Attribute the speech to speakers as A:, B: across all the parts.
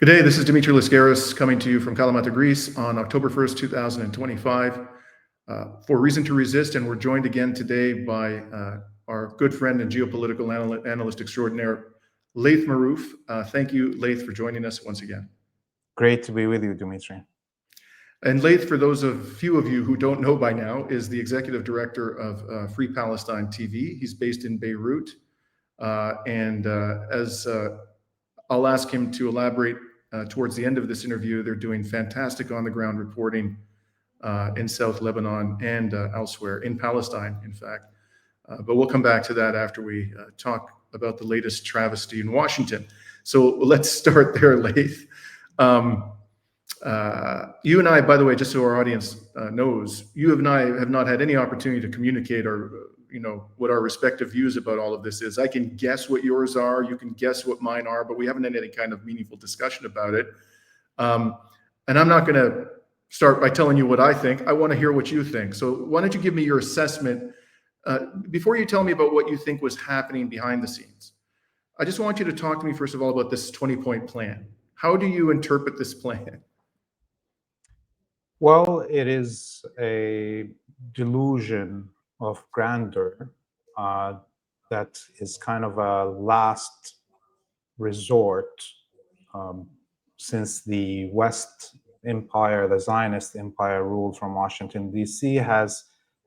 A: Good day, this is Dimitri Lascaris coming to you from Kalamata, Greece on October 1st, 2025 for Reason to Resist. And we're joined again today by our good friend and geopolitical analyst extraordinaire, Laith Marouf. Thank you, Laith, for joining us once again.
B: Great to be with you, Dimitri.
A: And Laith, for those few of you who don't know by now, is the executive director of Free Palestine TV. He's based in Beirut. As I'll ask him to elaborate towards the end of this interview, they're doing fantastic on-the-ground reporting in South Lebanon and elsewhere, in Palestine, in fact. But we'll come back to that after we talk about the latest travesty in Washington. So let's start there, Laith. You and I, by the way, just so our audience knows, you and I have not had any opportunity to communicate or what our respective views about all of this is. I can guess what yours are, you can guess what mine are, but we haven't had any kind of meaningful discussion about it. And I'm not going to start by telling you what I think. I want to hear what you think. So why don't you give me your assessment before you tell me about what you think was happening behind the scenes. I just want you to talk to me, first of all, about this 20-point plan. How do you interpret this plan?
B: Well, it is a delusion of grandeur that is kind of a last resort since the West Empire, the Zionist Empire ruled from Washington, D.C., has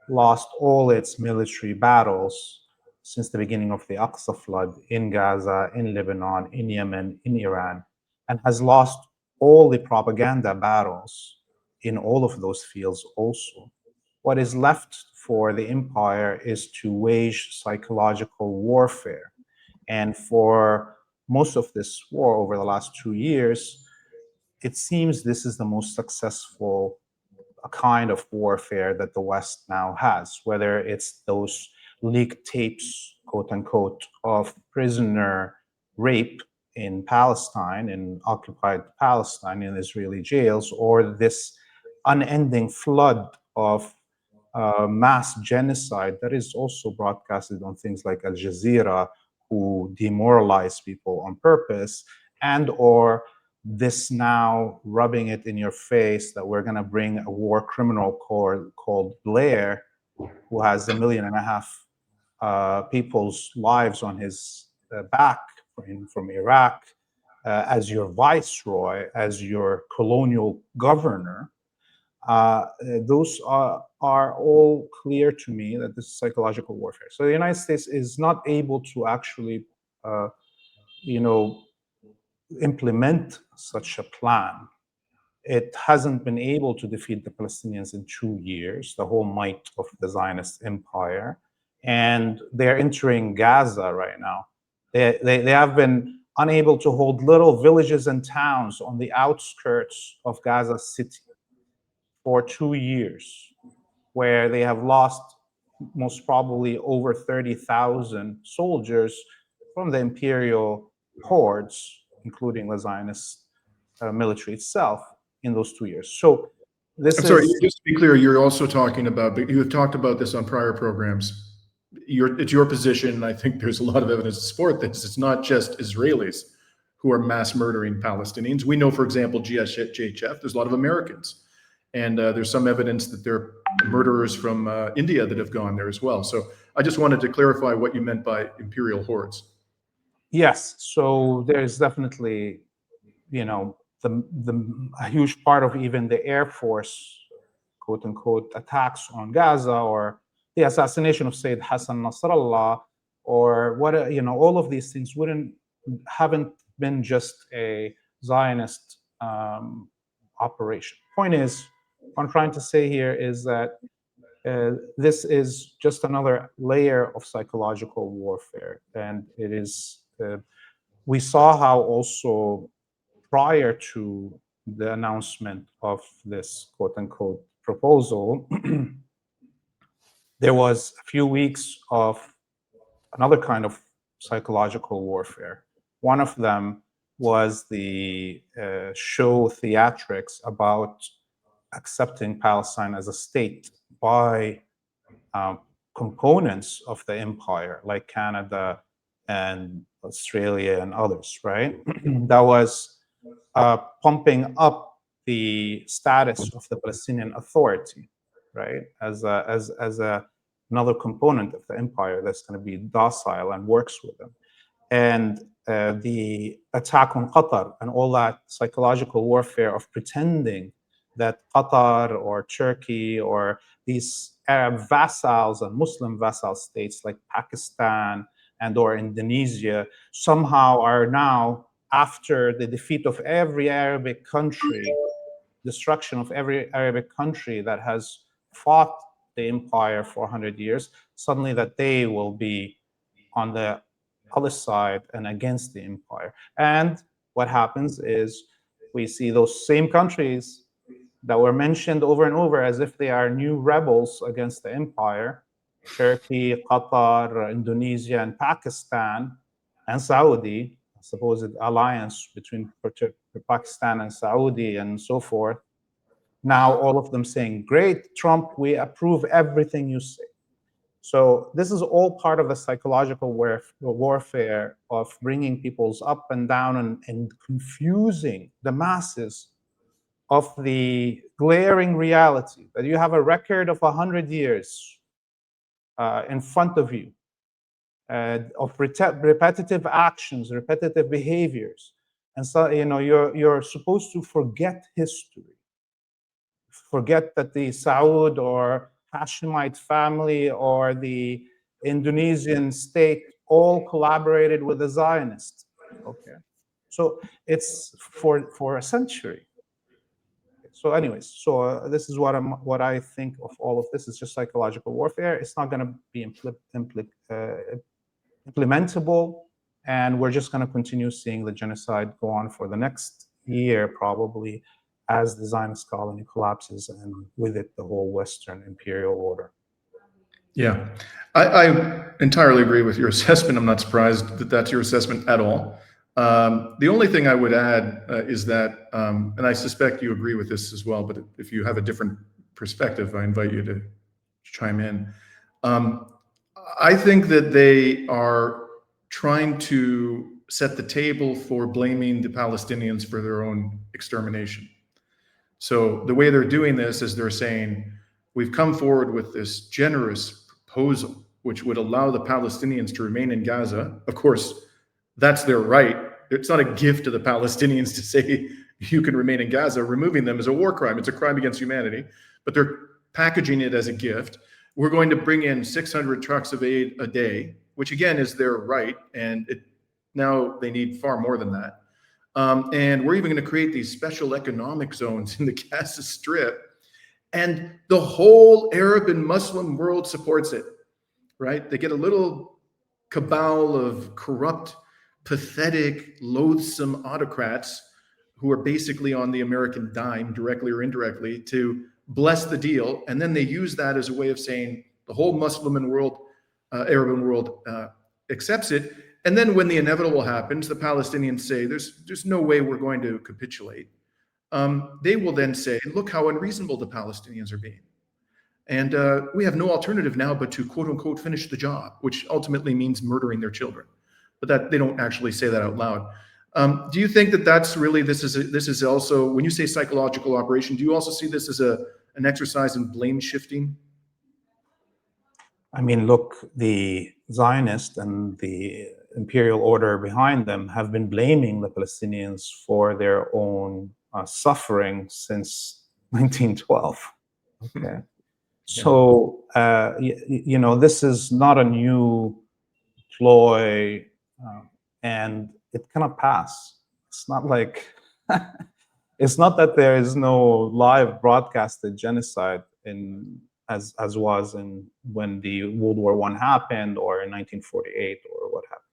B: lost all its military battles since the beginning of the Aqsa flood in Gaza, in Lebanon, in Yemen, in Iran, and has lost all the propaganda battles in all of those fields also. What is left for the empire is to wage psychological warfare. And for most of this war over the last 2 years, it seems this is the most successful kind of warfare that the West now has, whether it's those leaked tapes, quote unquote, of prisoner rape in Palestine, in occupied Palestine, in Israeli jails, or this unending flood of mass genocide that is also broadcasted on things like Jazeera, who demoralize people on purpose, and or this now rubbing it in your face that we're going to bring a war criminal called Blair, who has 1.5 million people's lives on his back from Iraq, as your viceroy, as your colonial governor. Those are all clear to me that this is psychological warfare. So the United States is not able to actually, implement such a plan. It hasn't been able to defeat the Palestinians in 2 years, the whole might of the Zionist empire. And they're entering Gaza right now. They have been unable to hold little villages and towns on the outskirts of Gaza City for 2 years, where they have lost most probably over 30,000 soldiers from the imperial hordes, including the Zionist military itself, in those 2 years. So this
A: I'm sorry, just to be clear, you're also talking about, you have talked about this on prior programs. It's your position, and I think there's a lot of evidence to support this. It's not just Israelis who are mass murdering Palestinians. We know, for example, GSHF, there's a lot of Americans. And there's some evidence that there are murderers from India that have gone there as well. So I just wanted to clarify what you meant by imperial hordes.
B: Yes, so there's definitely, a huge part of even the Air Force, quote unquote, attacks on Gaza, or the assassination of Sayyid Hassan Nasrallah, or what, all of these things haven't been just a Zionist operation. Point is, what I'm trying to say here is that this is just another layer of psychological warfare. And it is, we saw how also prior to the announcement of this quote unquote proposal, there was a few weeks of another kind of psychological warfare. One of them was the show theatrics about accepting Palestine as a state by components of the empire, like Canada and Australia and others, right? That was pumping up the status of the Palestinian Authority, right, as another component of the empire that's going to be docile and works with them. And the attack on Qatar and all that psychological warfare of pretending that Qatar or Turkey or these Arab vassals and Muslim vassal states like Pakistan and or Indonesia somehow are now, after the defeat of every Arabic country, destruction of every Arabic country that has fought the empire for 100 years, suddenly that they will be on the other side and against the empire. And what happens is we see those same countries that were mentioned over and over as if they are new rebels against the empire, Turkey, Qatar, Indonesia, and Pakistan, and Saudi, supposed alliance between Pakistan and Saudi and so forth. Now all of them saying, great, Trump, we approve everything you say. So this is all part of a psychological warfare of bringing peoples up and down and confusing the masses of the glaring reality that you have a record of 100 years in front of you of repetitive actions, repetitive behaviors. And so, you're supposed to forget history. Forget that the Saud or Hashemite family or the Indonesian state all collaborated with the Zionists. Okay, so it's for a century. So, anyways, so this is what I think of all of this. Is just psychological warfare. It's not going to be implementable, and we're just going to continue seeing the genocide go on for the next year, probably, as the Zionist colony collapses, and with it, the whole Western imperial order.
A: Yeah, I entirely agree with your assessment. I'm not surprised that that's your assessment at all. The only thing I would add is that, and I suspect you agree with this as well, but if you have a different perspective, I invite you to chime in. I think that they are trying to set the table for blaming the Palestinians for their own extermination. So the way they're doing this is they're saying, we've come forward with this generous proposal, which would allow the Palestinians to remain in Gaza. Of course, that's their right. It's not a gift to the Palestinians to say you can remain in Gaza. Removing them is a war crime. It's a crime against humanity, but they're packaging it as a gift. We're going to bring in 600 trucks of aid a day, which again is their right. And now they need far more than that. And we're even going to create these special economic zones in the Gaza Strip. And the whole Arab and Muslim world supports it, right? They get a little cabal of corrupt, pathetic, loathsome autocrats who are basically on the American dime, directly or indirectly, to bless the deal. And then they use that as a way of saying the whole Muslim world, Arab world accepts it. And then when the inevitable happens, the Palestinians say, there's no way we're going to capitulate. They will then say, look how unreasonable the Palestinians are being. And we have no alternative now but to, quote unquote, finish the job, which ultimately means murdering their children. But that they don't actually say that out loud. Do you think that that's really, this is also, when you say psychological operation, do you also see this as an exercise in blame shifting?
B: I mean, look, the Zionists and the imperial order behind them have been blaming the Palestinians for their own suffering since 1912. Okay. So, this is not a new ploy, and it cannot pass. It's not like, it's not that there is no live broadcasted genocide as was when the World War I happened, or in 1948, or what happened.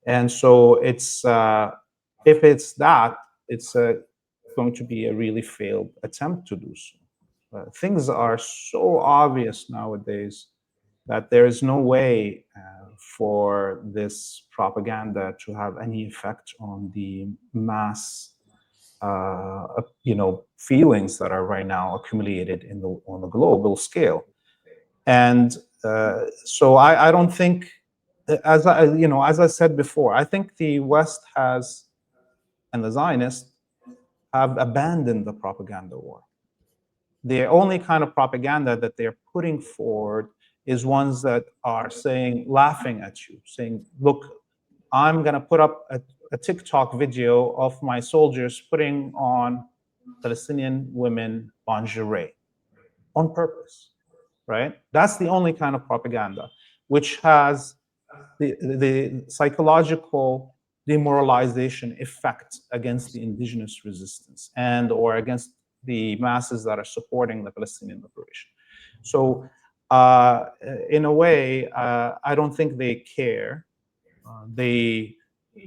B: And so it's if it's that, it's going to be a really failed attempt to do so. Things are so obvious nowadays that there is no way for this propaganda to have any effect on the mass feelings that are right now accumulated on the global scale. And so I don't think, as I said before, I think the West has, and the Zionists have abandoned the propaganda war. The only kind of propaganda that they're putting forward is ones that are saying, laughing at you, saying, look, I'm going to put up a TikTok video of my soldiers putting on Palestinian women lingerie on purpose, right? That's the only kind of propaganda, which has the psychological demoralization effect against the indigenous resistance and or against the masses that are supporting the Palestinian liberation. So in a way, I don't think they care.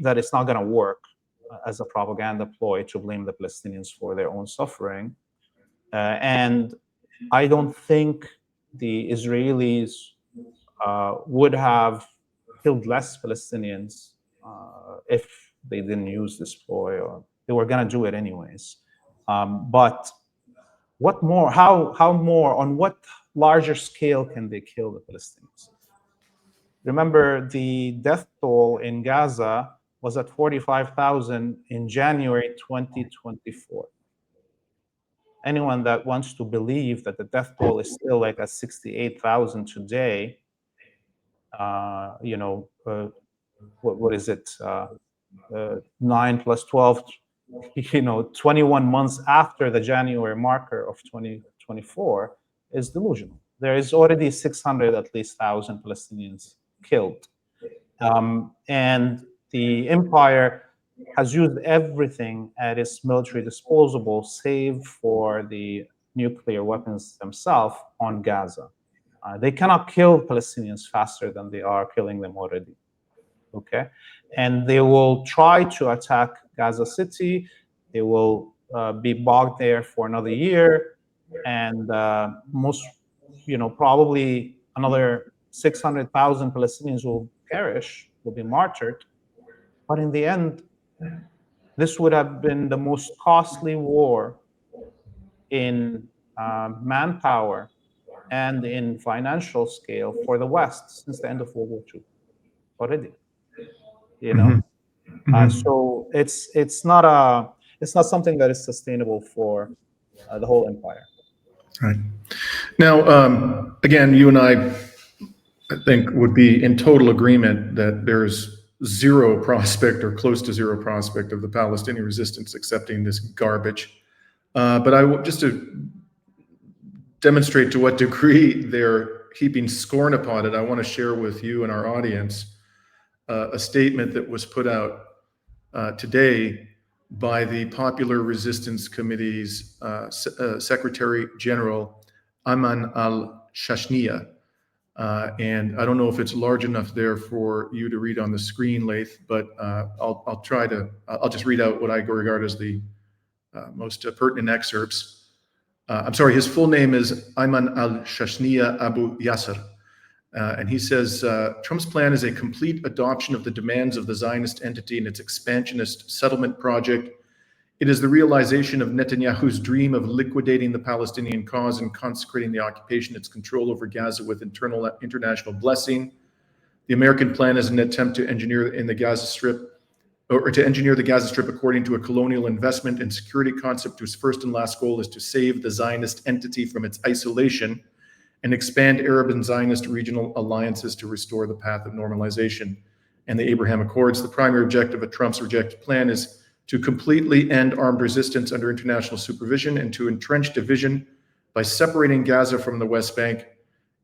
B: That it's not going to work as a propaganda ploy to blame the Palestinians for their own suffering. And I don't think the Israelis would have killed less Palestinians if they didn't use this ploy, or they were going to do it anyways. But what more? How more? On what larger scale can they kill the Palestinians? Remember, the death toll in Gaza was at 45,000 in January 2024. Anyone that wants to believe that the death toll is still like at 68,000 today, what is it? 9 plus 12, 21 months after the January marker of 2024 is delusional. There is already 600 at least thousand Palestinians killed. And the empire has used everything at its military disposal, save for the nuclear weapons themselves on Gaza. They cannot kill Palestinians faster than they are killing them already. Okay, and they will try to attack Gaza City. They will be bogged there for another year, and probably another 600,000 Palestinians will perish, will be martyred. But in the end, this would have been the most costly war in manpower and in financial scale for the West since the end of World War II already. So it's not something that is sustainable for the whole empire.
A: Right. Now, again, you and I think would be in total agreement that there's zero prospect or close to zero prospect of the Palestinian resistance accepting this garbage. But just to demonstrate to what degree they're heaping scorn upon it, I want to share with you and our audience a statement that was put out today by the Popular Resistance Committee's Secretary General Ayman al-Shashniya. And I don't know if it's large enough there for you to read on the screen, Laith, but I'll just read out what I regard as the most pertinent excerpts. I'm sorry, his full name is Ayman al-Shashniya Abu Yasser. And he says, Trump's plan is a complete adoption of the demands of the Zionist entity and its expansionist settlement project. It is the realization of Netanyahu's dream of liquidating the Palestinian cause and consecrating the occupation, its control over Gaza with international blessing. The American plan is an attempt to engineer the Gaza Strip according to a colonial investment and security concept whose first and last goal is to save the Zionist entity from its isolation and expand Arab and Zionist regional alliances to restore the path of normalization and the Abraham Accords. The primary objective of Trump's rejected plan is to completely end armed resistance under international supervision and to entrench division by separating Gaza from the West Bank.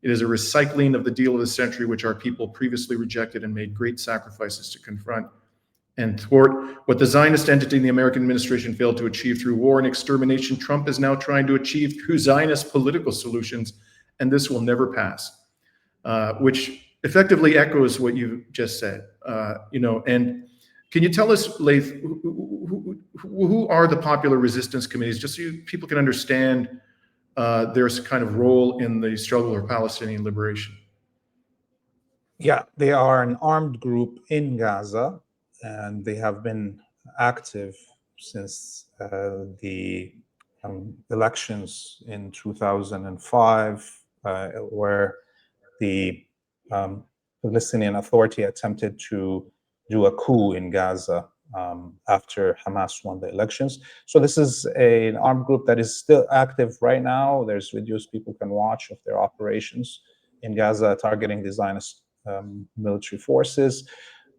A: It is a recycling of the deal of the century, which our people previously rejected and made great sacrifices to confront and thwart. What the Zionist entity and the American administration failed to achieve through war and extermination, Trump is now trying to achieve through Zionist political solutions, and this will never pass, which effectively echoes what you just said. And can you tell us, Laith, who are the Popular Resistance Committees, just so people can understand their kind of role in the struggle for Palestinian liberation?
B: Yeah, they are an armed group in Gaza, and they have been active since the elections in 2005, where the Palestinian Authority attempted to do a coup in Gaza after Hamas won the elections. So this is an armed group that is still active right now. There's videos people can watch of their operations in Gaza targeting the Zionist military forces.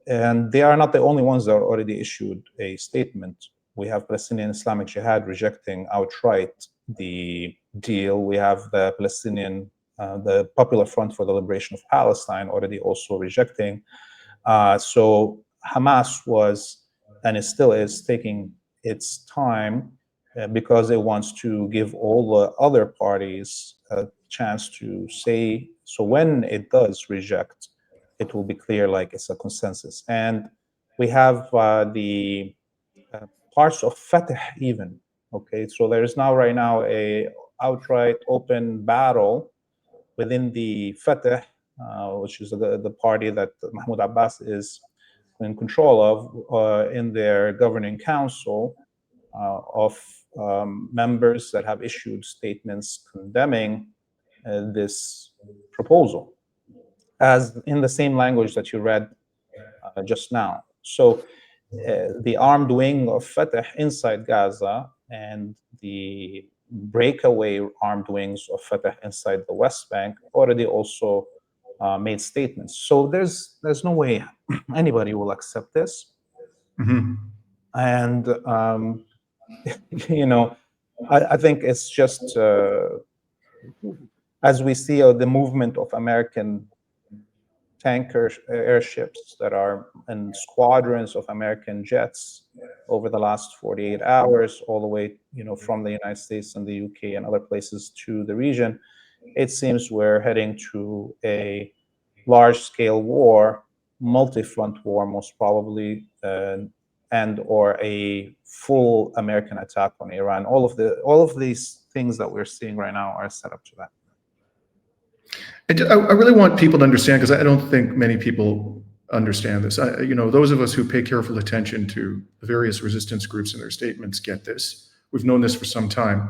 B: And they are not the only ones that already issued a statement. We have Palestinian Islamic Jihad rejecting outright the deal. We have the the Popular Front for the Liberation of Palestine already also rejecting. So Hamas was, and it still is, taking its time because it wants to give all the other parties a chance to say. So when it does reject, it will be clear like it's a consensus. And we have the parts of Fatah even. Okay, so there is now right now a outright open battle within the Fatah, which is the party that Mahmoud Abbas is in control of, in their governing council of members that have issued statements condemning this proposal, as in the same language that you read just now. So the armed wing of Fatah inside Gaza and the breakaway armed wings of Fatah inside the West Bank already also made statements. So there's no way anybody will accept this.
A: Mm-hmm.
B: And you know, I think it's just as we see the movement of American tanker airships that are in squadrons of American jets over the last 48 hours, all the way, from the United States and the UK and other places to the region. It seems we're heading to a large-scale war, multi-front war, most probably, and or a full American attack on Iran. All of these things that we're seeing right now are set up to that.
A: I really want people to understand, because I don't think many people understand this. Those of us who pay careful attention to the various resistance groups and their statements get this. We've known this for some time.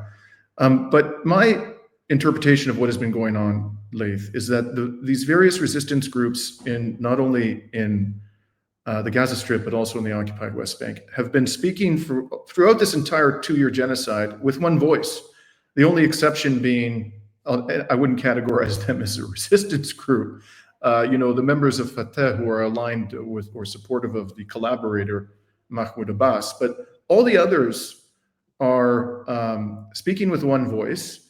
A: But my interpretation of what has been going on, Laith, is that these various resistance groups, not only in the Gaza Strip, but also in the occupied West Bank, have been speaking throughout this entire 2-year genocide with one voice. The only exception being, I wouldn't categorize them as a resistance group. The members of Fatah who are aligned with or supportive of the collaborator, Mahmoud Abbas. But all the others are speaking with one voice.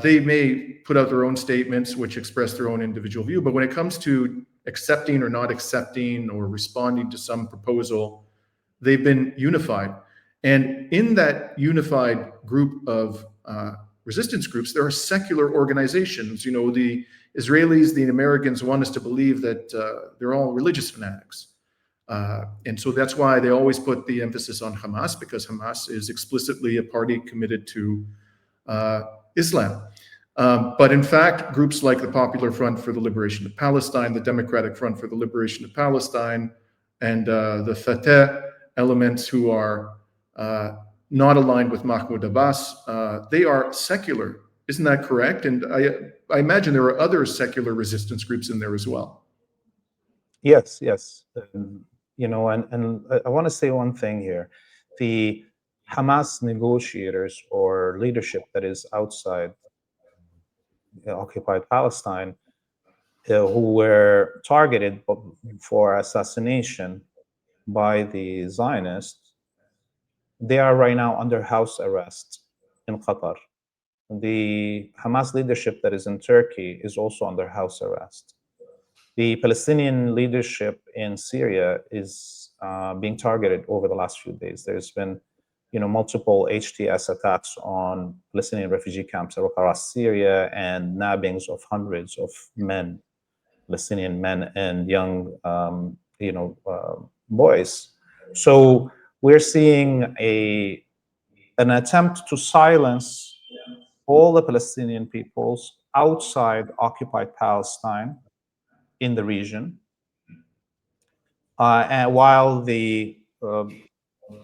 A: They may put out their own statements which express their own individual view, but when it comes to accepting or not accepting or responding to some proposal, they've been unified. And in that unified group of resistance groups, there are secular organizations. The Israelis, the Americans want us to believe that they're all religious fanatics. And so that's why they always put the emphasis on Hamas, because Hamas is explicitly a party committed to Islam. But in fact, groups like the Popular Front for the Liberation of Palestine, the Democratic Front for the Liberation of Palestine, and the Fatah elements who are not aligned with Mahmoud Abbas, they are secular. Isn't that correct? And I imagine there are other secular resistance groups in there as well.
B: Yes. And I want to say one thing here. The Hamas negotiators or leadership that is outside occupied Palestine, who were targeted for assassination by the Zionists, they are right now under house arrest in Qatar. The Hamas leadership that is in Turkey is also under house arrest. The Palestinian leadership in Syria is being targeted over the last few days. There's been, multiple HTS attacks on Palestinian refugee camps across Syria, and nabbings of hundreds of men, Palestinian men and young, boys. So we're seeing an attempt to silence all the Palestinian peoples outside occupied Palestine in the region, and while the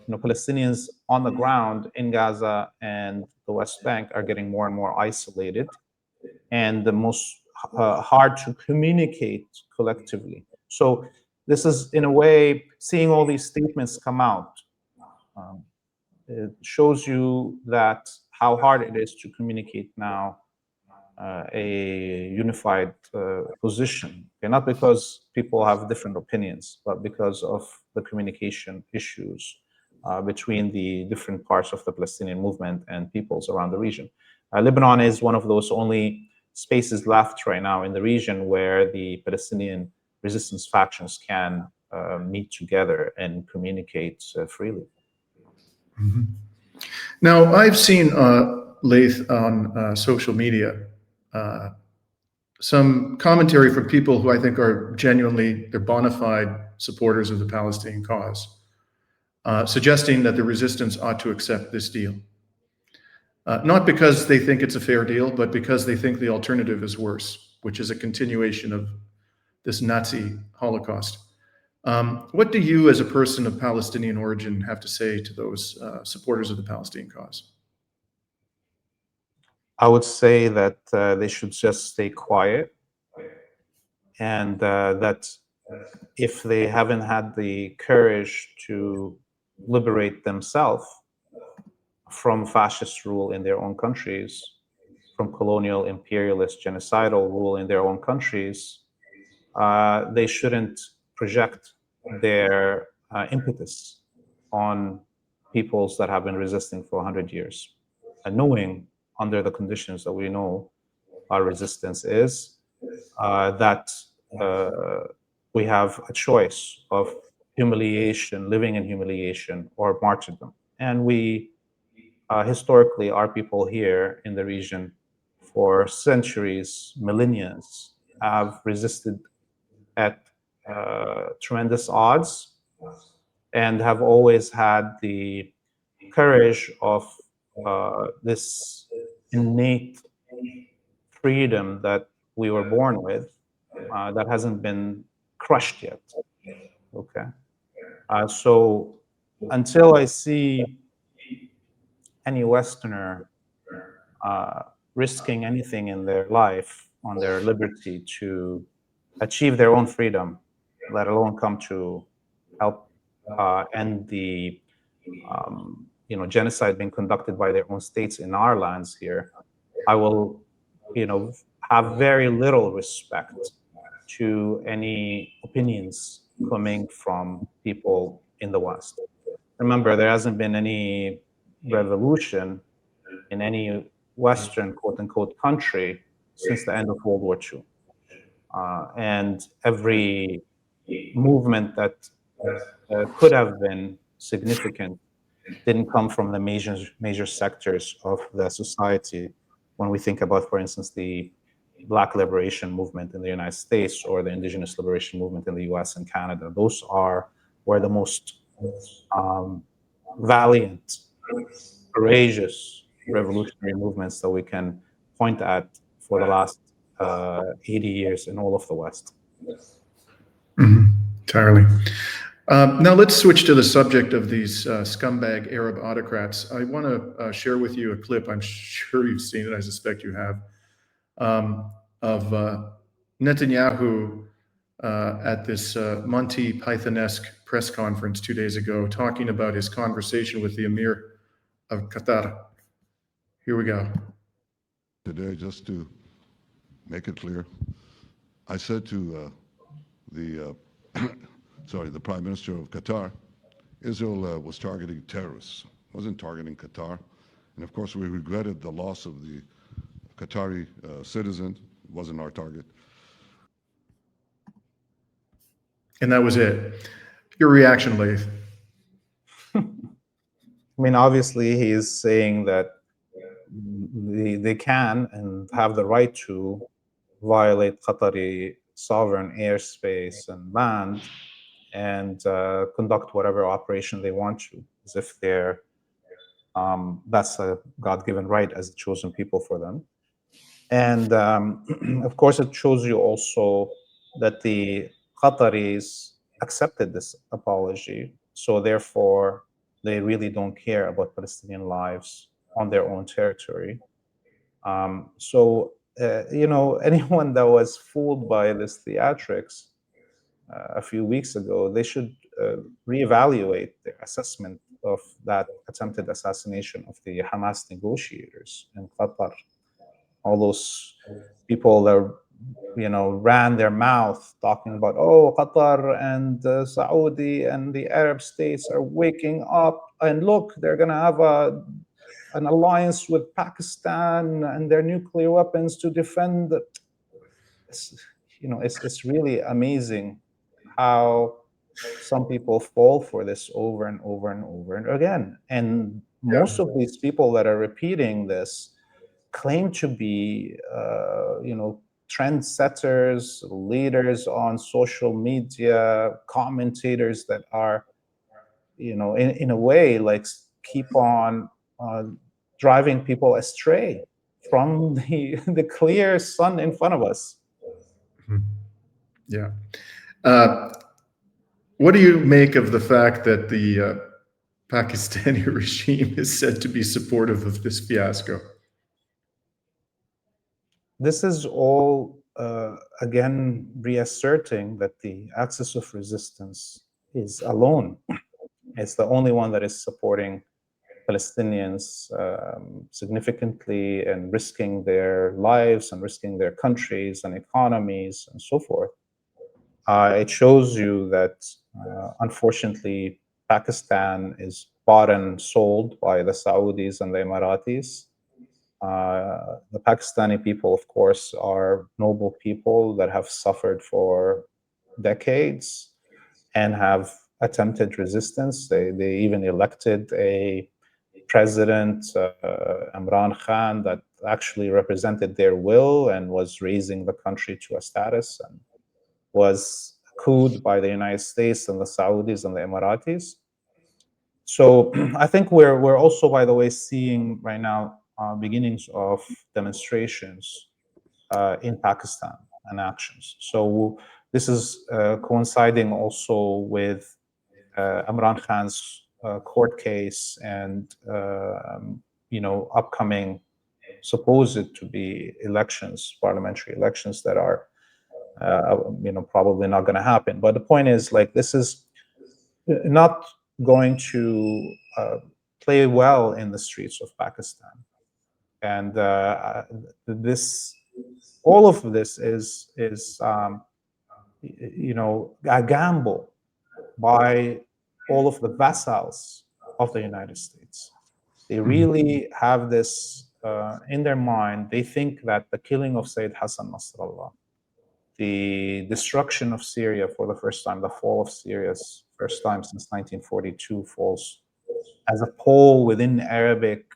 B: Palestinians on the ground in Gaza and the West Bank are getting more and more isolated, and the most hard to communicate collectively. So this is, in a way, seeing all these statements come out. It shows you that how hard it is to communicate now a unified position. Okay, not because people have different opinions, but because of the communication issues between the different parts of the Palestinian movement and peoples around the region. Lebanon is one of those only spaces left right now in the region where the Palestinian resistance factions can meet together and communicate freely.
A: Mm-hmm. Now, I've seen Laith on social media, some commentary from people who I think are genuinely, they're bona fide supporters of the Palestinian cause, suggesting that the resistance ought to accept this deal. Not because they think it's a fair deal, but because they think the alternative is worse, which is a continuation of this Nazi Holocaust. What do you, as a person of Palestinian origin, have to say to those supporters of the Palestinian cause?
B: I would say that they should just stay quiet, and that if they haven't had the courage to liberate themselves from fascist rule in their own countries, from colonial, imperialist, genocidal rule in their own countries, they shouldn't project their impetus on peoples that have been resisting for 100 years. And knowing, under the conditions that we know our resistance is, that we have a choice of humiliation, living in humiliation, or martyrdom. And we, historically, our people here in the region for centuries, millennia, have resisted at tremendous odds and have always had the courage of this innate freedom that we were born with that hasn't been crushed yet. Okay. So until I see any Westerner risking anything in their life on their liberty to achieve their own freedom, let alone come to help end the genocide being conducted by their own states in our lands here, I will have very little respect to any opinions coming from people in the West. Remember, there hasn't been any revolution in any Western quote-unquote country since the end of World War II. And every movement that could have been significant didn't come from the major sectors of the society. When we think about, for instance, the Black liberation movement in the United States or the indigenous liberation movement in the US and Canada, those are where the most valiant, courageous revolutionary movements that we can point at for the last 80 years in all of the West.
A: Mm-hmm. Entirely. Now let's switch to the subject of these scumbag Arab autocrats. I want to share with you a clip. I'm sure you've seen it. I suspect you have, of Netanyahu at this Monty Python-esque press conference 2 days ago, talking about his conversation with the Emir of Qatar. Here we go.
C: Today, just to make it clear, I said to the Prime Minister of Qatar, Israel was targeting terrorists, wasn't targeting Qatar. And of course, we regretted the loss of the Qatari citizen. It wasn't our target.
A: And that was it. Your reaction, Laith?
B: I mean, obviously, he is saying that they can and have the right to violate Qatari sovereign airspace and land and conduct whatever operation they want to, as if they're that's a God-given right as a chosen people for them. And of course, it shows you also that the Qataris accepted this apology, so therefore they really don't care about Palestinian lives on their own territory. So anyone that was fooled by this theatrics a few weeks ago, they should reevaluate their assessment of that attempted assassination of the Hamas negotiators in Qatar. All those people that ran their mouth talking about, oh, Qatar and Saudi and the Arab states are waking up, and look, they're going to have an alliance with Pakistan and their nuclear weapons to defend. It's really amazing how some people fall for this over and over and over and again. And most of these people that are repeating this claim to be, trendsetters, leaders on social media, commentators that are, in a way, like keep on driving people astray from the clear sun in front of us.
A: Yeah. What do you make of the fact that the Pakistani regime is said to be supportive of this fiasco?
B: This is all, again, reasserting that the axis of resistance is alone. It's the only one that is supporting Palestinians significantly and risking their lives and risking their countries and economies and so forth. It shows you that, unfortunately, Pakistan is bought and sold by the Saudis and the Emiratis. The Pakistani people, of course, are noble people that have suffered for decades and have attempted resistance. They even elected a president, Imran Khan, that actually represented their will and was raising the country to a status, and was couped by the United States and the Saudis and the Emiratis. So I think we're also, by the way, seeing right now beginnings of demonstrations in Pakistan and actions. So this is coinciding also with Imran Khan's court case and upcoming supposed to be elections, parliamentary elections that are probably not going to happen. But the point is, like, this is not going to play well in the streets of Pakistan, and all of this is a gamble by all of the vassals of the United States. They really have this in their mind. They think that the killing of Sayyid Hassan Nasrallah, the destruction of Syria for the first time, the fall of Syria's first time since 1942, falls as a pole within Arabic,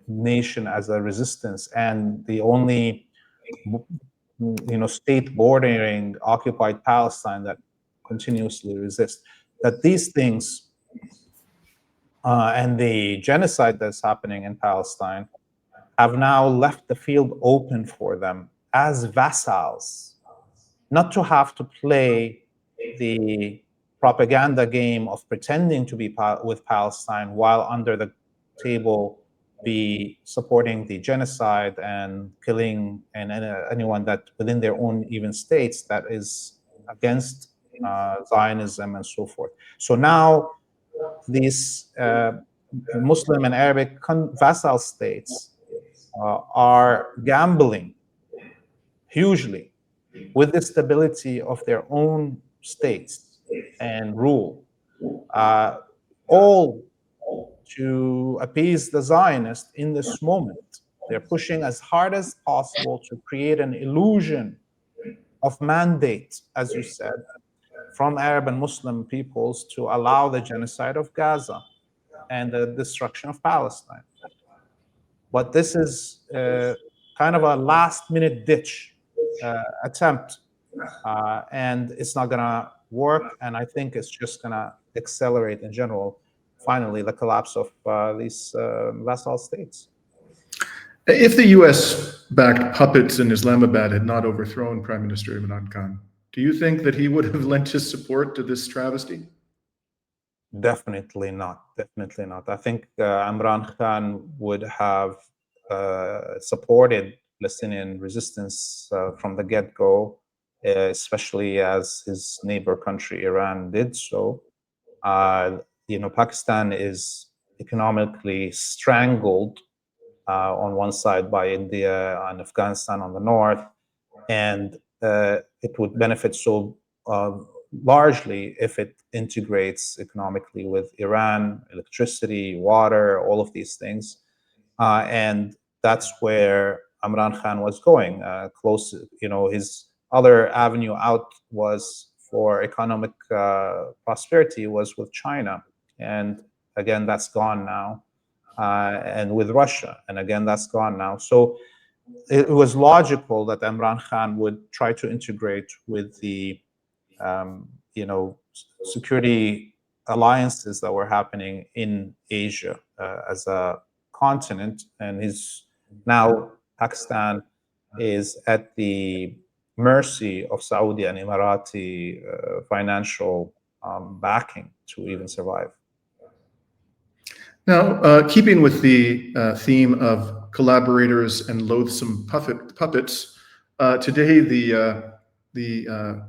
B: nation as a resistance, and the only, state bordering occupied Palestine that continuously resists. That these things and the genocide that's happening in Palestine have now left the field open for them as vassals, not to have to play the propaganda game of pretending to be with Palestine while under the table be supporting the genocide and killing anyone that within their own even states that is against Zionism and so forth. So now these Muslim and Arabic vassal states are gambling hugely with the stability of their own states and rule, all to appease the Zionists in this moment. They're pushing as hard as possible to create an illusion of mandate, as you said, from Arab and Muslim peoples to allow the genocide of Gaza and the destruction of Palestine. But this is kind of a last-minute ditch attempt, and it's not going to work. And I think it's just going to accelerate in general, finally, the collapse of these vassal states.
A: If the US-backed puppets in Islamabad had not overthrown Prime Minister Imran Khan, do you think that he would have lent his support to this travesty?
B: Definitely not. Definitely not. I think Imran Khan would have supported Palestinian resistance from the get-go, especially as his neighbor country Iran did so. Pakistan is economically strangled on one side by India and Afghanistan on the north, and it would benefit so largely if it integrates economically with Iran, electricity, water, all of these things. And that's where Imran Khan was going. His other avenue out was for economic prosperity was with China. And again, that's gone now. And with Russia, and again, that's gone now. So it was logical that Imran Khan would try to integrate with the security alliances that were happening in Asia as a continent, and now Pakistan is at the mercy of Saudi and Emirati financial backing to even survive.
A: Now, keeping with the theme of collaborators and loathsome puppets, today the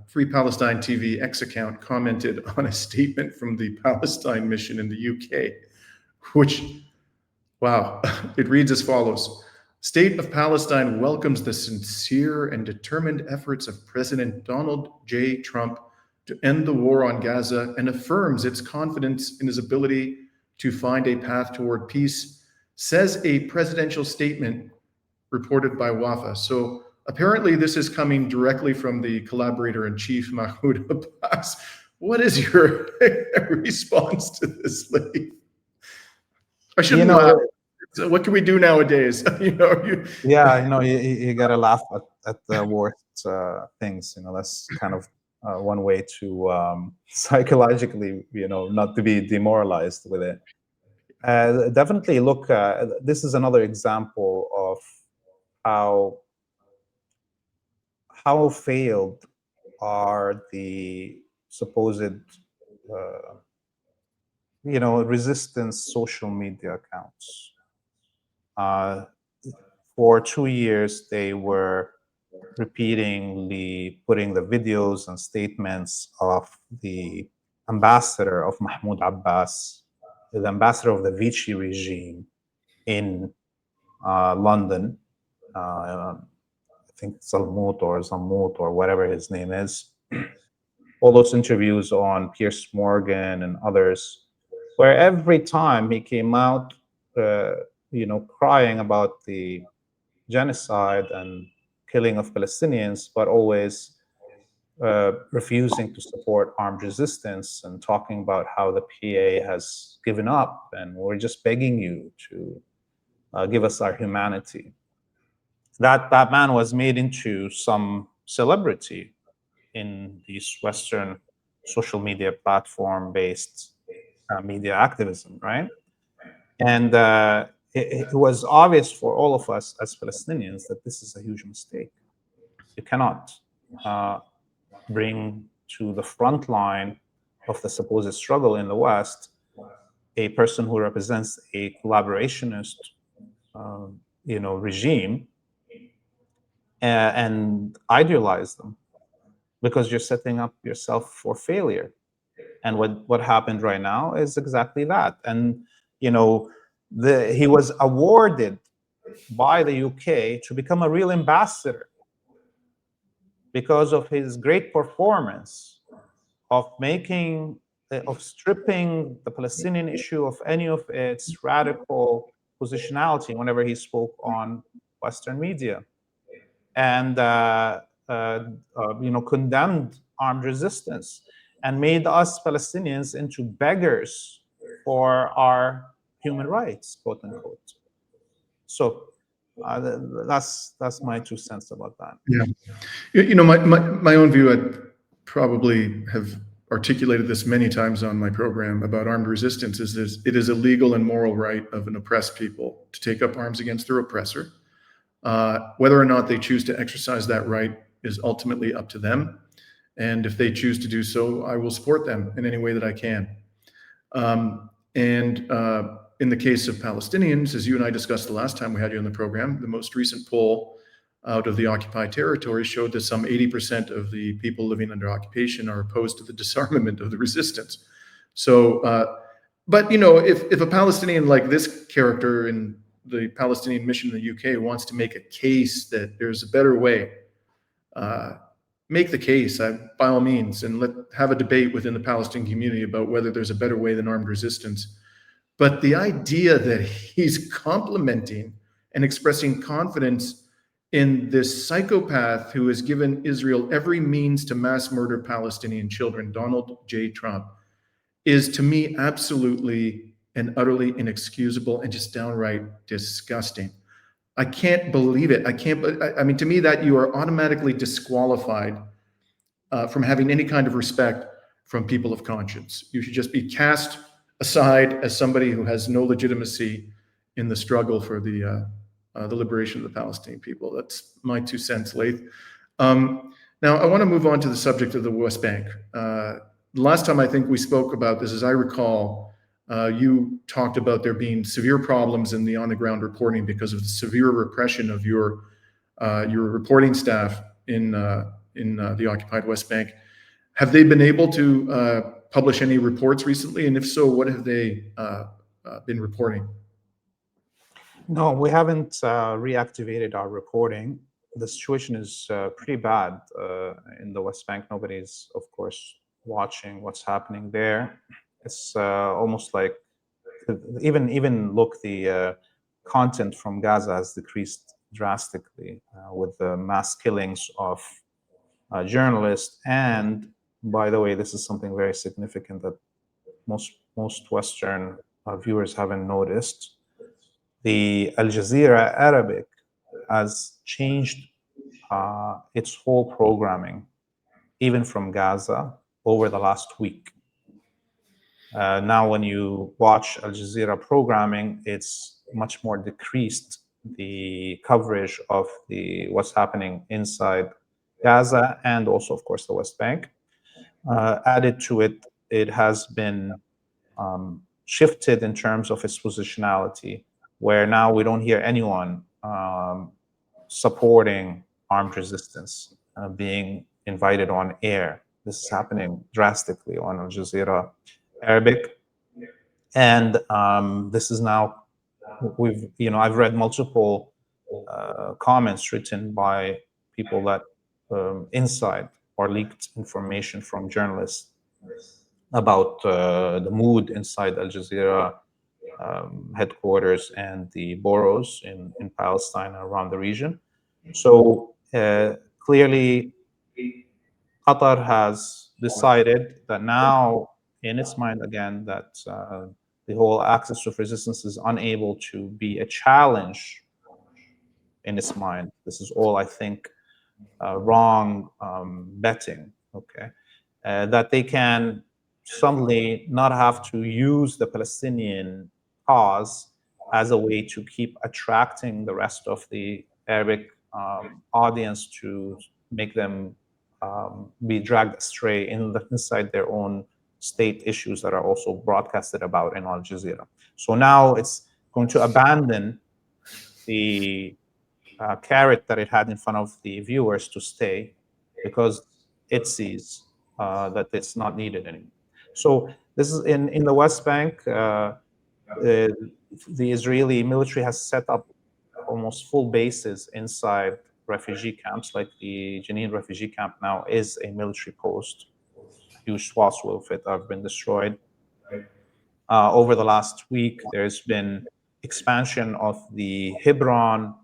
A: Free Palestine TV X account commented on a statement from the Palestine mission in the UK, which, wow, it reads as follows. State of Palestine welcomes the sincere and determined efforts of President Donald J. Trump to end the war on Gaza and affirms its confidence in his ability to find a path toward peace, says a presidential statement reported by WAFA. So apparently this is coming directly from the collaborator-in-chief, Mahmoud Abbas. What is your response to this, Laith? I shouldn't laugh. So what can we do nowadays?
B: You gotta laugh at the worst things. That's kind of one way to psychologically, not to be demoralized with it. Definitely, look, this is another example of how failed are the supposed resistance social media accounts. For 2 years, they were repeatedly putting the videos and statements of the ambassador of Mahmoud Abbas, the ambassador of the Vichy regime in London, I think Zalmout or whatever his name is. All those interviews on Piers Morgan and others, where every time he came out, crying about the genocide and killing of Palestinians, but always refusing to support armed resistance and talking about how the PA has given up and we're just begging you to give us our humanity. That man was made into some celebrity in these Western social media platform-based media activism, right? And it was obvious for all of us as Palestinians that this is a huge mistake. You cannot bring to the front line of the supposed struggle in the West a person who represents a collaborationist, regime and idealize them, because you're setting up yourself for failure. And what happened right now is exactly that. And he was awarded by the UK to become a real ambassador because of his great performance of stripping the Palestinian issue of any of its radical positionality whenever he spoke on Western media, and condemned armed resistance and made us Palestinians into beggars for our human rights, quote unquote. So that's my 2 cents about that.
A: Yeah, my own view, I probably have articulated this many times on my program about armed resistance, is this: it is a legal and moral right of an oppressed people to take up arms against their oppressor. Whether or not they choose to exercise that right is ultimately up to them. And if they choose to do so, I will support them in any way that I can. In the case of Palestinians, as you and I discussed the last time we had you on the program, the most recent poll out of the occupied territory showed that some 80% of the people living under occupation are opposed to the disarmament of the resistance. So, but if a Palestinian like this character in the Palestinian mission in the UK wants to make a case that there's a better way, make the case by all means, and have a debate within the Palestinian community about whether there's a better way than armed resistance. But the idea that he's complimenting and expressing confidence in this psychopath who has given Israel every means to mass murder Palestinian children, Donald J. Trump, is to me absolutely and utterly inexcusable and just downright disgusting. I can't believe it. I mean, to me, that you are automatically disqualified from having any kind of respect from people of conscience. You should just be cast aside as somebody who has no legitimacy in the struggle for the liberation of the Palestinian people. That's my 2 cents, Laith. Now, I want to move on to the subject of the West Bank. The last time I think we spoke about this, as I recall, you talked about there being severe problems in the on-the-ground reporting because of the severe repression of your reporting staff in the occupied West Bank. Have they been able to publish any reports recently? And if so, what have they been reporting?
B: No, we haven't reactivated our reporting. The situation is pretty bad in the West Bank. Nobody's, of course, watching what's happening there. It's almost like even look, the content from Gaza has decreased drastically with the mass killings of journalists. And by the way, this is something very significant that most Western viewers haven't noticed. The Al Jazeera Arabic has changed its whole programming, even from Gaza, over the last week. Now, when you watch Al Jazeera programming, it's much more decreased the coverage of what's happening inside Gaza and also, of course, the West Bank. Added to it, it has been shifted in terms of its positionality, where now we don't hear anyone supporting armed resistance being invited on air. This is happening drastically on Al Jazeera Arabic, and this is now I've read multiple comments written by people that inside or leaked information from journalists about the mood inside Al Jazeera headquarters and the boroughs in Palestine and around the region. So clearly, Qatar has decided that now, in its mind again, that the whole axis of resistance is unable to be a challenge in its mind. This is all, I think, wrong betting, okay? That they can suddenly not have to use the Palestinian cause as a way to keep attracting the rest of the Arabic audience to make them be dragged astray inside their own state issues that are also broadcasted about in Al Jazeera. So now it's going to abandon the carrot that it had in front of the viewers to stay, because it sees that it's not needed anymore. So this is in the West Bank. The Israeli military has set up almost full bases inside refugee camps, like the Jenin refugee camp now is a military post. Huge swaths of it have been destroyed. Over the last week, there's been expansion of the Hebron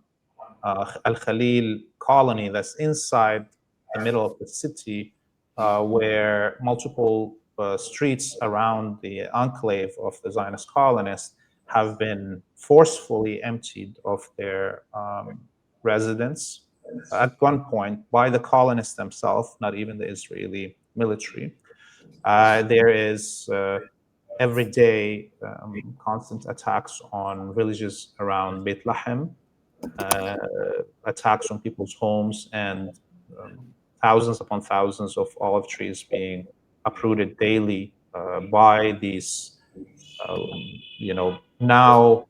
B: Al-Khalil colony that's inside the middle of the city, where multiple streets around the enclave of the Zionist colonists have been forcefully emptied of their residents at gunpoint by the colonists themselves, not even the Israeli military. There is every day constant attacks on villages around Beit Lahem, attacks on people's homes, and thousands upon thousands of olive trees being uprooted daily by these, now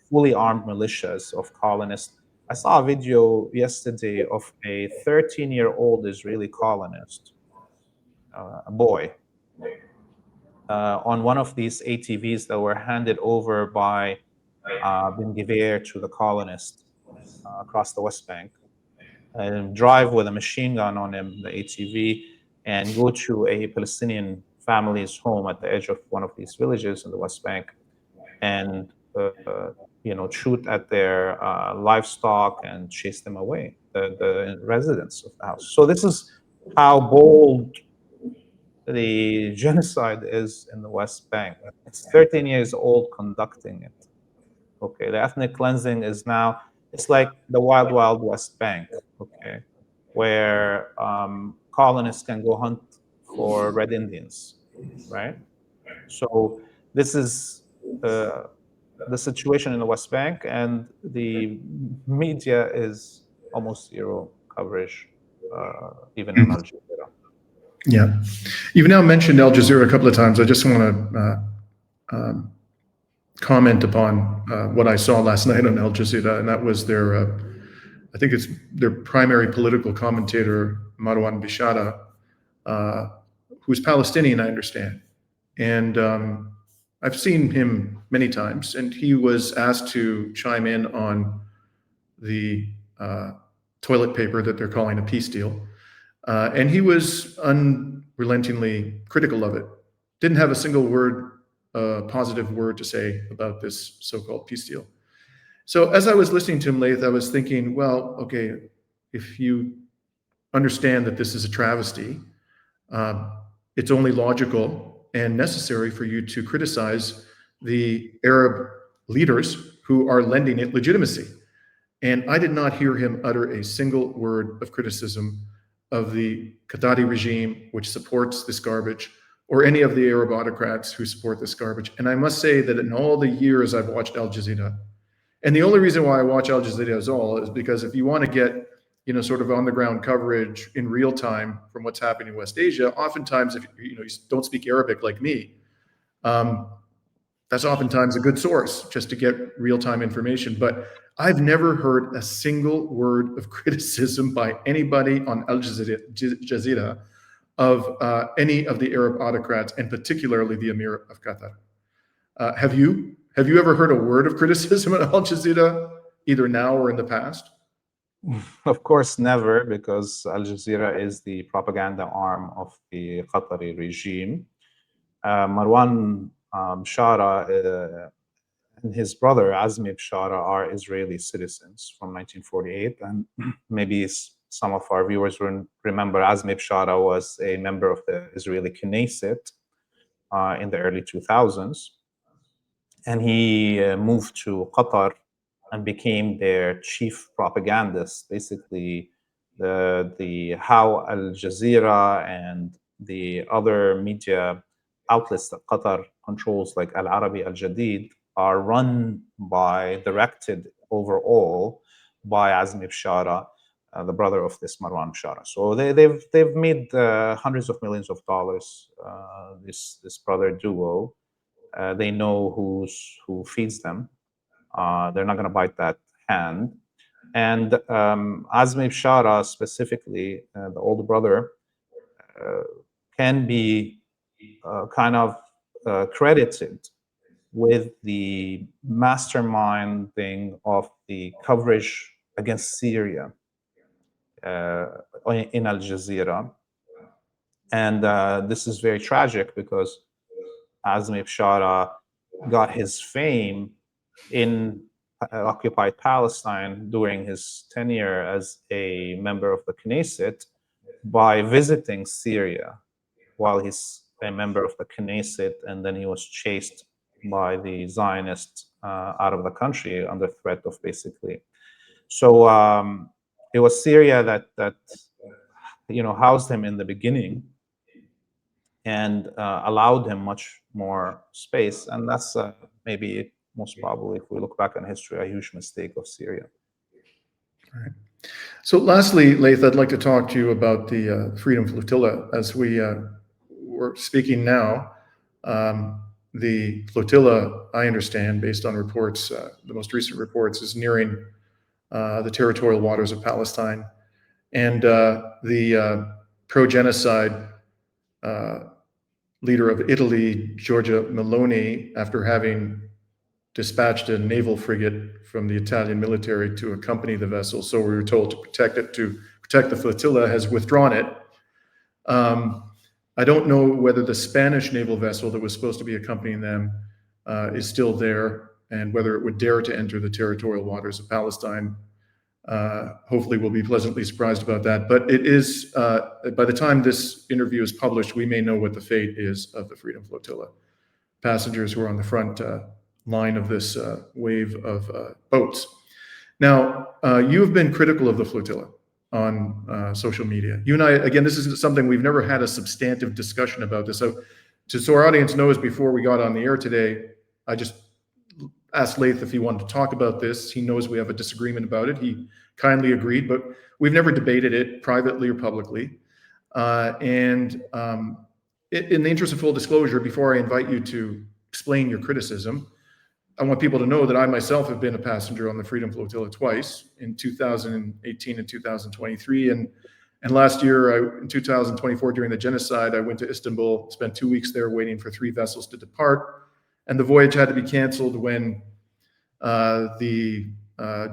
B: fully armed militias of colonists I saw a video yesterday of a 13-year-old Israeli colonist, a boy, on one of these ATVs that were handed over by Ben Gvir to the colonists across the West Bank, and drive with a machine gun on him, the ATV, and go to a Palestinian family's home at the edge of one of these villages in the West Bank, and shoot at their livestock and chase them away, the residents of the house. So this is how bold the genocide is in the West Bank. It's 13 years old conducting it. Okay, the ethnic cleansing is now, it's like the wild, wild West Bank, okay, where colonists can go hunt for Red Indians, right? So this is the situation in the West Bank, and the media is almost zero coverage, even in Al Jazeera.
A: Yeah. You've now mentioned Al Jazeera a couple of times. I just want to comment upon what I saw last night on Al Jazeera, and that was their, I think it's their primary political commentator, Marwan Bishara, who's Palestinian, I understand. And I've seen him many times, and he was asked to chime in on the toilet paper that they're calling a peace deal. And he was unrelentingly critical of it. Didn't have a single word, positive word to say about this so-called peace deal. So as I was listening to him, Laith, I was thinking, well, okay, if you understand that this is a travesty, it's only logical and necessary for you to criticize the Arab leaders who are lending it legitimacy. And I did not hear him utter a single word of criticism of the Qatari regime, which supports this garbage, or any of the Arab autocrats who support this garbage. And I must say that in all the years I've watched Al Jazeera, and the only reason why I watch Al Jazeera is because if you want to get, sort of on the ground coverage in real time from what's happening in West Asia, oftentimes if you don't speak Arabic like me, that's oftentimes a good source just to get real-time information. But I've never heard a single word of criticism by anybody on Al Jazeera of any of the Arab autocrats, and particularly the Emir of Qatar. Have you ever heard a word of criticism at Al Jazeera, either now or in the past?
B: Of course, never, because Al Jazeera is the propaganda arm of the Qatari regime. Marwan Bishara and his brother Azmi Bishara are Israeli citizens from 1948, and maybe some of our viewers will remember Azmi Bishara was a member of the Israeli Knesset in the early 2000s, and he moved to Qatar and became their chief propagandist. Basically, the how Al Jazeera and the other media outlets that Qatar controls, like Al Arabi, Al Jadid, are run by, directed overall by Azmi Bishara, the brother of this Marwan Bishara. So they've made hundreds of millions of dollars. This brother duo, they know who feeds them. They're not going to bite that hand. And Azmi Bishara specifically, the older brother, can be kind of credited with the masterminding of the coverage against Syria in Al Jazeera. And this is very tragic because Azmi Bishara got his fame in occupied Palestine during his tenure as a member of the Knesset by visiting Syria while he's a member of the Knesset, and then he was chased by the Zionists out of the country under threat of basically. So it was Syria that housed him in the beginning and allowed him much more space, and that's maybe most probably, if we look back on history, a huge mistake of Syria.
A: All right. So lastly, Laith, I'd like to talk to you about the Freedom Flotilla. As we're speaking now, the flotilla, I understand, based on reports, the most recent reports, is nearing the territorial waters of Palestine. And the pro-genocide leader of Italy, Giorgia Meloni, after having dispatched a naval frigate from the Italian military to accompany the vessel, so we were told to protect the flotilla, has withdrawn it. I don't know whether the Spanish naval vessel that was supposed to be accompanying them is still there, and whether it would dare to enter the territorial waters of Palestine. Hopefully we'll be pleasantly surprised about that. But it is, by the time this interview is published, we may know what the fate is of the Freedom Flotilla. Passengers who are on the front line of this wave of boats. Now, you have been critical of the flotilla on social media. You and I, again, this is something we've never had a substantive discussion about this. So our audience knows, before we got on the air today, I just asked Laith if he wanted to talk about this. He knows we have a disagreement about it. He kindly agreed, but we've never debated it privately or publicly. In the interest of full disclosure, before I invite you to explain your criticism, I want people to know that I myself have been a passenger on the Freedom Flotilla twice, in 2018 and 2023. And last year, in 2024, during the genocide, I went to Istanbul, spent 2 weeks there waiting for 3 vessels to depart. And the voyage had to be canceled when the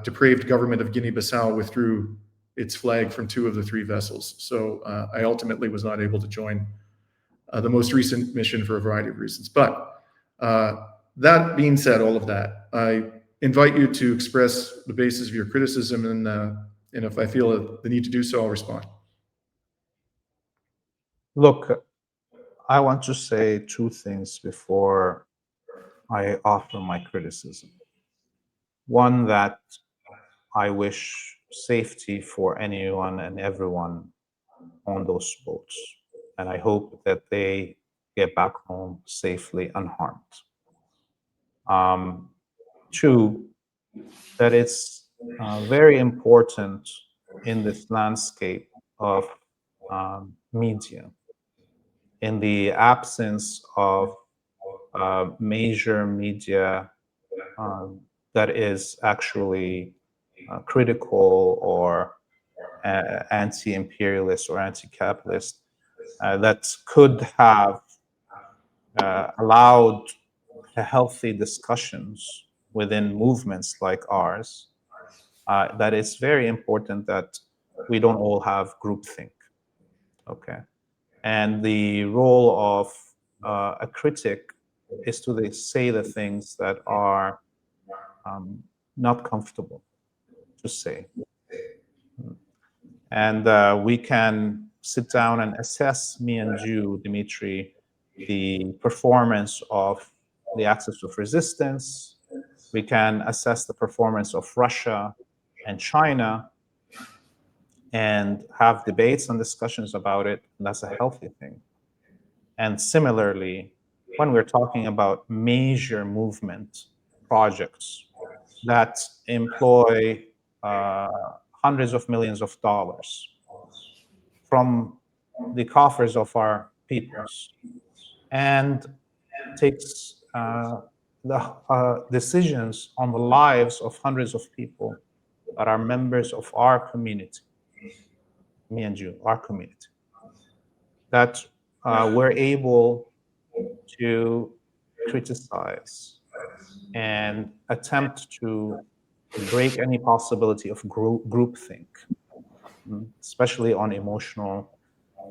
A: depraved government of Guinea-Bissau withdrew its flag from 2 of the 3 vessels. So I ultimately was not able to join the most recent mission for a variety of reasons. But that being said, all of that, I invite you to express the basis of your criticism, and if I feel the need to do so, I'll respond.
B: Look, I want to say 2 things before I offer my criticism. One, that I wish safety for anyone and everyone on those boats, and I hope that they get back home safely, unharmed. 2, that it's very important in this landscape of media, in the absence of major media that is actually critical or anti-imperialist or anti-capitalist, that could have allowed healthy discussions within movements like ours, that it's very important that we don't all have groupthink, okay? And the role of a critic is to say the things that are not comfortable to say. And we can sit down and assess, me and you, Dimitri, the performance of the axis of resistance. We can assess the performance of Russia and China and have debates and discussions about it. And that's a healthy thing. And similarly, when we're talking about major movement projects that employ hundreds of millions of dollars from the coffers of our peoples, and takes the decisions on the lives of hundreds of people that are members of our community, me and you, our community, that we're able to criticize and attempt to break any possibility of groupthink, especially on emotional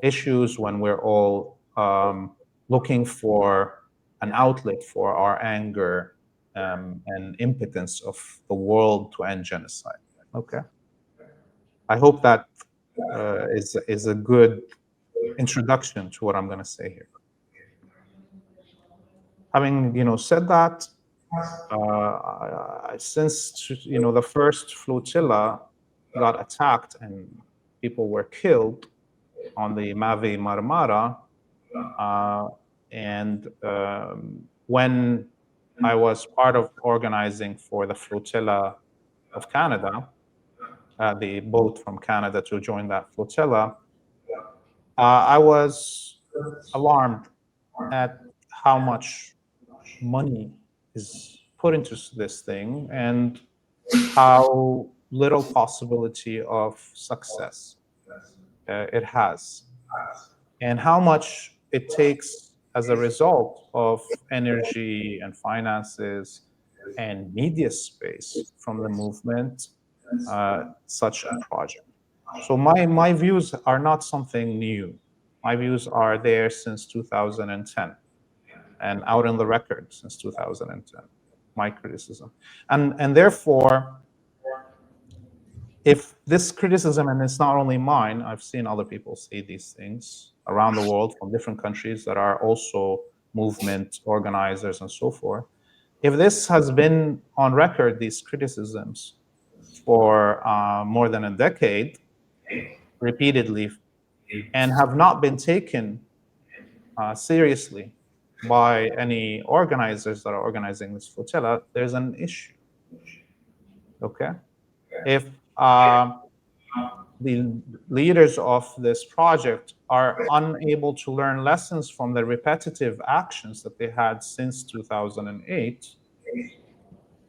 B: issues, when we're all looking for an outlet for our anger and impotence of the world to end genocide. Okay, I hope that is a good introduction to what I'm going to say here. Having said that, since the first flotilla got attacked and people were killed on the Mavi Marmara, and when I was part of organizing for the flotilla of Canada, the boat from Canada to join that flotilla, I was alarmed at how much money is put into this thing, and how little possibility of success it has, and how much it takes as a result of energy and finances and media space from the movement, such a project. So my views are not something new. My views are there since 2010 and out on the record since 2010, my criticism. And therefore, if this criticism, and it's not only mine, I've seen other people say these things around the world from different countries that are also movement organizers and so forth. If this has been on record, these criticisms, for more than a decade, repeatedly, and have not been taken seriously by any organizers that are organizing this flotilla, there's an issue. Okay? If the leaders of this project are unable to learn lessons from the repetitive actions that they had since 2008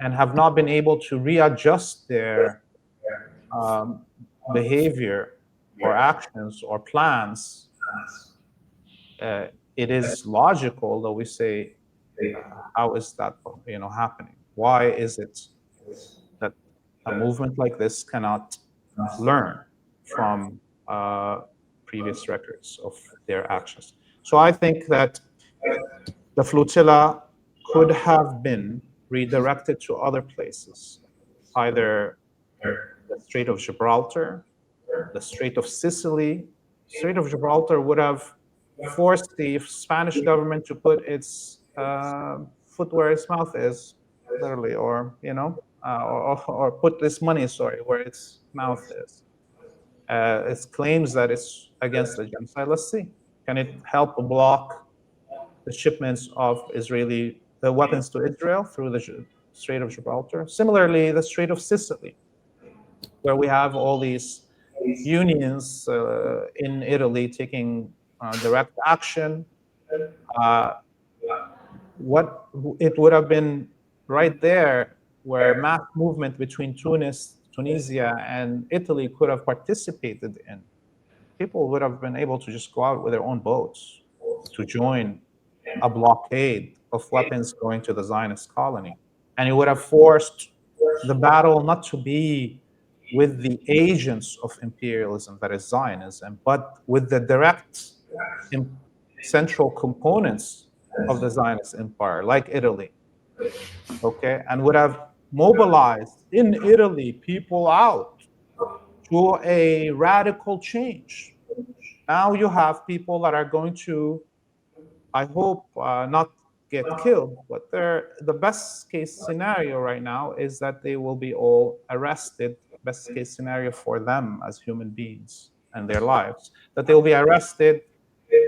B: and have not been able to readjust their behavior or actions or plans, it is logical that we say, how is that happening? Why is it that a movement like this cannot learn from previous records of their actions? So I think that the flotilla could have been redirected to other places, either the Strait of Gibraltar, the Strait of Sicily. Strait of Gibraltar would have forced the Spanish government to put its foot where its mouth is, literally, or or put this money, where its mouth is. It claims that it's against the genocide. Let's see. Can it help block the shipments of the weapons to Israel through the Strait of Gibraltar? Similarly, the Strait of Sicily, where we have all these unions in Italy taking direct action. What it would have been right there, where mass movement between Tunisia and Italy could have participated in. People would have been able to just go out with their own boats to join a blockade of weapons going to the Zionist colony. And it would have forced the battle not to be with the agents of imperialism, that is Zionism, but with the direct central components of the Zionist empire, like Italy, okay? And would have mobilized in Italy people out to a radical change. Now you have people that are going to, I hope, not get killed, but the best case scenario right now is that they will be all arrested. Best case scenario for them as human beings and their lives, that they'll be arrested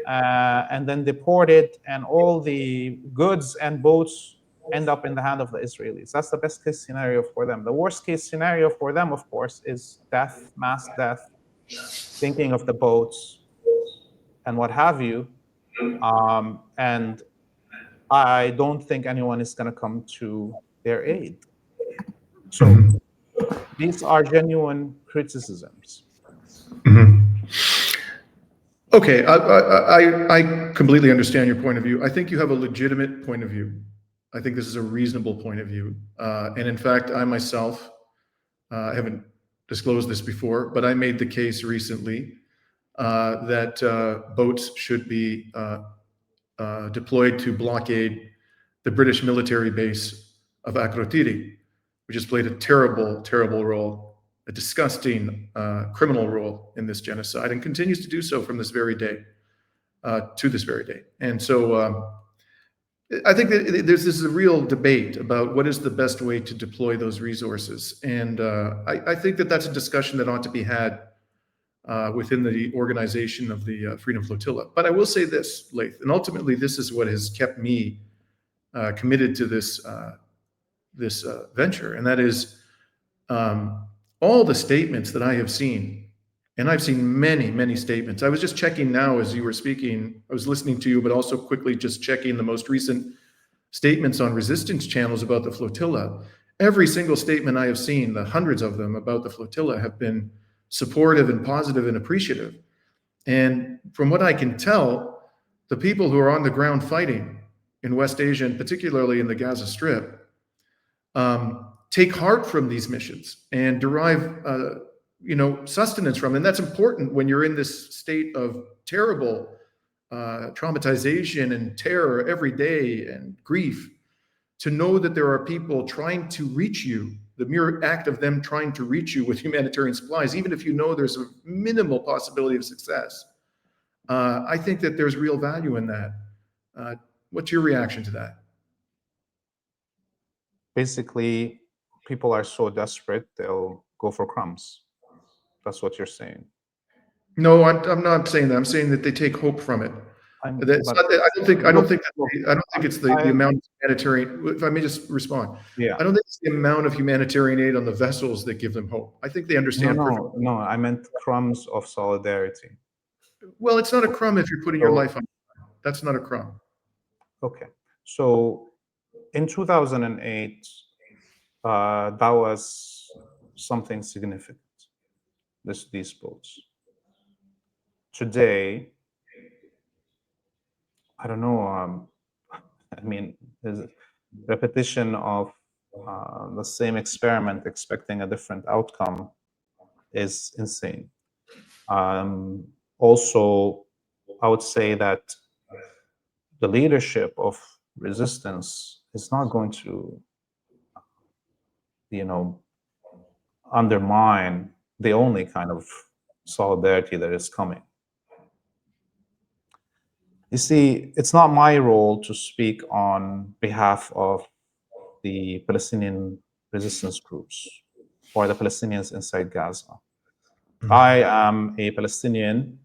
B: and then deported, and all the goods and boats end up in the hand of the Israelis. That's the best case scenario for them. The worst case scenario for them, of course, is death, mass death, sinking of the boats, and what have you. And I don't think anyone is going to come to their aid. So these are genuine criticisms.
A: Mm-hmm. Okay, I completely understand your point of view. I think you have a legitimate point of view. I think this is a reasonable point of view. And in fact, I myself haven't disclosed this before, but I made the case recently that boats should be deployed to blockade the British military base of Akrotiri, which has played a terrible, terrible role, a disgusting criminal role in this genocide, and continues to do so from this very day to this very day. And so I think that this is a real debate about what is the best way to deploy those resources. And I think that that's a discussion that ought to be had within the organization of the Freedom Flotilla. But I will say this, Laith, and ultimately this is what has kept me committed to this venture, and that is all the statements that I have seen, and I've seen many, many statements. I was just checking now as you were speaking, I was listening to you, but also quickly just checking the most recent statements on resistance channels about the flotilla. every single statement I have seen, the hundreds of them about the flotilla, have been supportive and positive and appreciative. And from what I can tell, the people who are on the ground fighting in West Asia, and particularly in the Gaza Strip, take heart from these missions and derive, sustenance from. And that's important when you're in this state of terrible traumatization and terror every day and grief, to know that there are people trying to reach you, the mere act of them trying to reach you with humanitarian supplies, even if you know there's a minimal possibility of success. I think that there's real value in that. What's your reaction to that?
B: Basically, people are so desperate, they'll go for crumbs. That's what you're saying.
A: No, I'm not saying that. I'm saying that they take hope from it. I don't think it's the amount of humanitarian. If I may just respond,
B: yeah,
A: I don't think it's the amount of humanitarian aid on the vessels that give them hope. I think they understand.
B: No, I meant crumbs of solidarity.
A: Well, it's not a crumb if you're putting your life on. That's not a crumb.
B: Okay, so in 2008, that was something significant. These boats. Today, I don't know. I mean, there's a repetition of the same experiment, expecting a different outcome, is insane. Also, I would say that the leadership of resistance is not going to, undermine the only kind of solidarity that is coming. You see, it's not my role to speak on behalf of the Palestinian resistance groups or the Palestinians inside Gaza. I am a Palestinian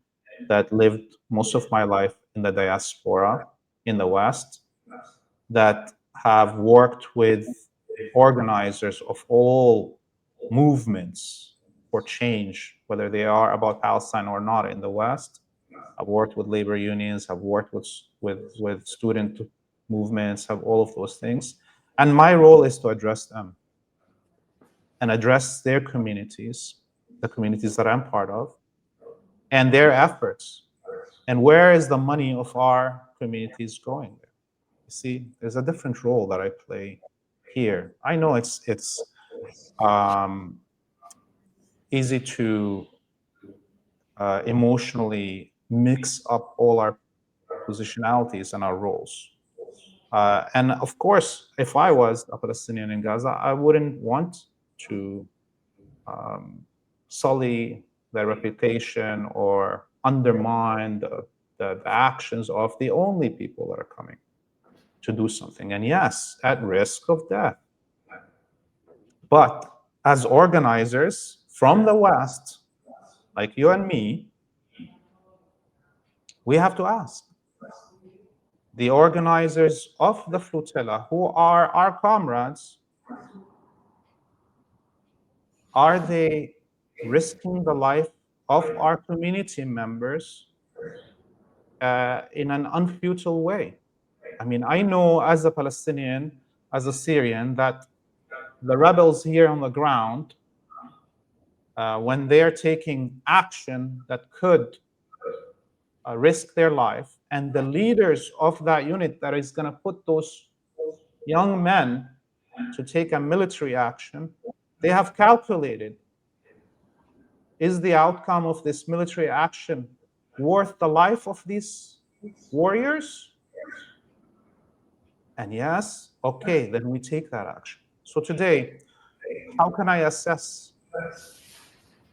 B: that lived most of my life in the diaspora in the West, that have worked with organizers of all movements for change, whether they are about Palestine or not in the West. I've worked with labor unions, I've worked with student movements, have all of those things. And my role is to address them and address their communities, the communities that I'm part of, and their efforts. And where is the money of our communities going there? You see, there's a different role that I play here. I know it's easy to emotionally mix up all our positionalities and our roles. And of course, if I was a Palestinian in Gaza, I wouldn't want to sully their reputation or undermine the actions of the only people that are coming to do something. And yes, at risk of death. But as organizers from the West, like you and me, we have to ask the organizers of the flotilla, who are our comrades, are they risking the life of our community members in an unfutile way? I mean, I know as a Palestinian, as a Syrian, that the rebels here on the ground, when they're taking action that could risk their life, and the leaders of that unit that is going to put those young men to take a military action, they have calculated, is the outcome of this military action worth the life of these warriors? And yes, okay, then we take that action. So today, how can I assess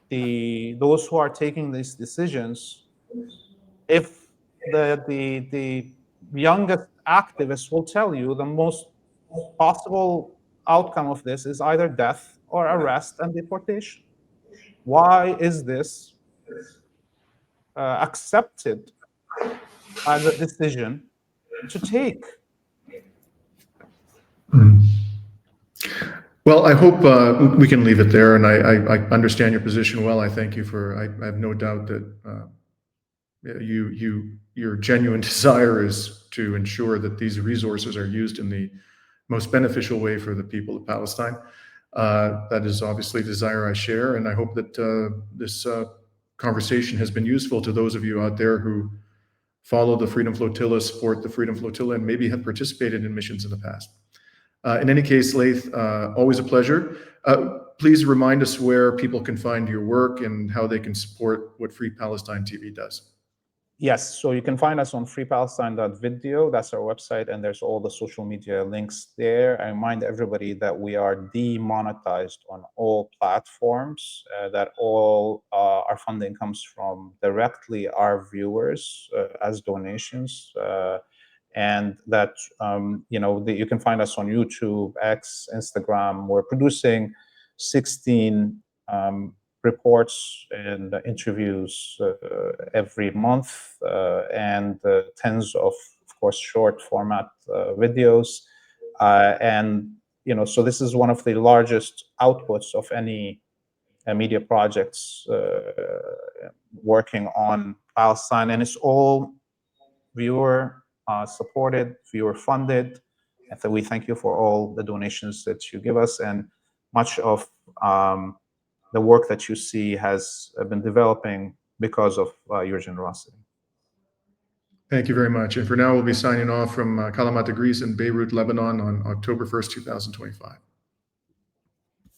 B: those who are taking these decisions if the youngest activists will tell you the most possible outcome of this is either death or arrest and deportation? Why is this accepted as a decision to take?
A: Well, I hope we can leave it there, and I understand your position well. I thank you for. I have no doubt that your genuine desire is to ensure that these resources are used in the most beneficial way for the people of Palestine. That is obviously a desire I share, and I hope that this conversation has been useful to those of you out there who follow the Freedom Flotilla, support the Freedom Flotilla, and maybe have participated in missions in the past. In any case, Laith, always a pleasure. Please remind us where people can find your work and how they can support what Free Palestine TV does.
B: Yes, so you can find us on freepalestine.video. That's our website, and there's all the social media links there. I remind everybody that we are demonetized on all platforms, that all our funding comes from directly our viewers as donations, and that you can find us on YouTube, X, Instagram. We're producing 16 reports and interviews every month, and tens of course, short format videos. And so this is one of the largest outputs of any media projects working on Palestine, and it's all viewer supported, viewer funded. And so we thank you for all the donations that you give us, and much of the work that you see has been developing because of your generosity.
A: Thank you very much. And for now, we'll be signing off from Kalamata, Greece and Beirut, Lebanon on October 1st, 2025.